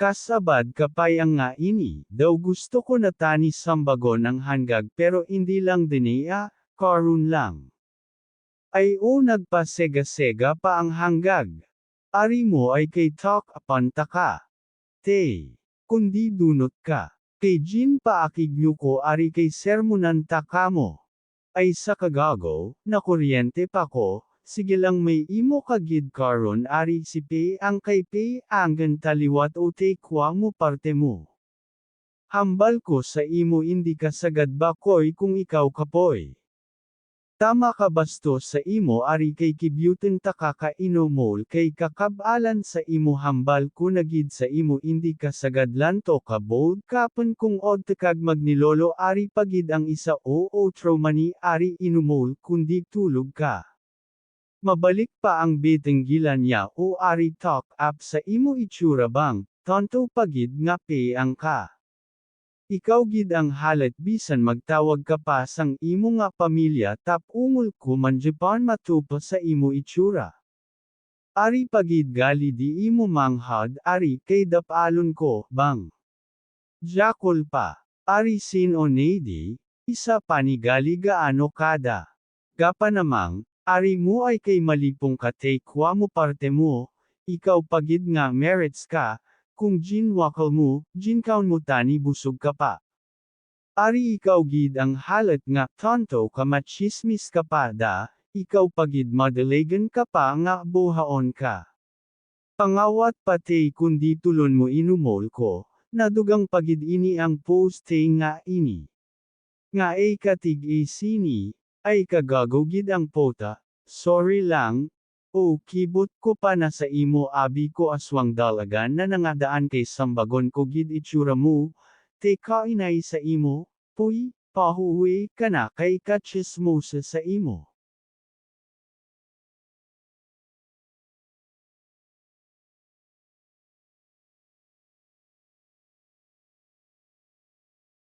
Kasabad kapayang nga ini, daw gusto ko na tani sambagon ng hanggag pero hindi lang diniya, karun lang. Ay o nagpasega-sega pa ang hanggag. Ari mo ay kay talk upon taka. Te. Kundi dunot ka. Kay Jin pa akigyo ko ari kay sermonan taka mo. Ay sa kagago, na kuryente pa ko, sige lang may imo kagid karon ari si Pe ang kay Pe anggan taliwat o te kwa mo parte mo. Hambal ko sa imo hindi ka sagad bakoy kung ikaw kapoy. Tama ka basto sa imo ari kay kibyuten ta kakainomol kay kakabalan sa imo hambal ko nagid sa imo hindi ka sagadlan to ka bold kapan kung od tekag magnilolo ari pagid ang isa o outro mani ari inumol kundi tulog ka. Mabalik pa ang bitenggilan niya o ari talk up sa imo itsura bang, tonto pagid nga pe ang ka. Ikaw gid ang halat bisan magtawag ka pa sang imo nga pamilya tap ungol ko man Japan matupa sa imo itsura. Ari pagid gali di imo manghad ari kay dapalon ko, bang. Jakol pa. Ari sin onedi, isa panigali gaano kada. Gapa namang, ari mo ay kay malipong kate kwa mo parte mo, ikaw pagid nga merits ka, kung Jin wakal mo, Jin kaun mo tani busog ka pa. Ari ikaw gid ang halat nga tonto ka machismis ka pa da, ikaw pagid madalegan ka pa nga buhaon ka. Pangawat pati kundi tulon mo inumol ko, nadugang pagid ini ang poste nga ini. Nga ay katig sini, ay kagago gid ang pota, sorry lang, o kibot ko pa na sa imo abi ko aswang dalagan na nangadaan kay sambagon ko gid itsura mo, te kainay sa imo, puy, pahuwi ka na kay kachismosa sa imo.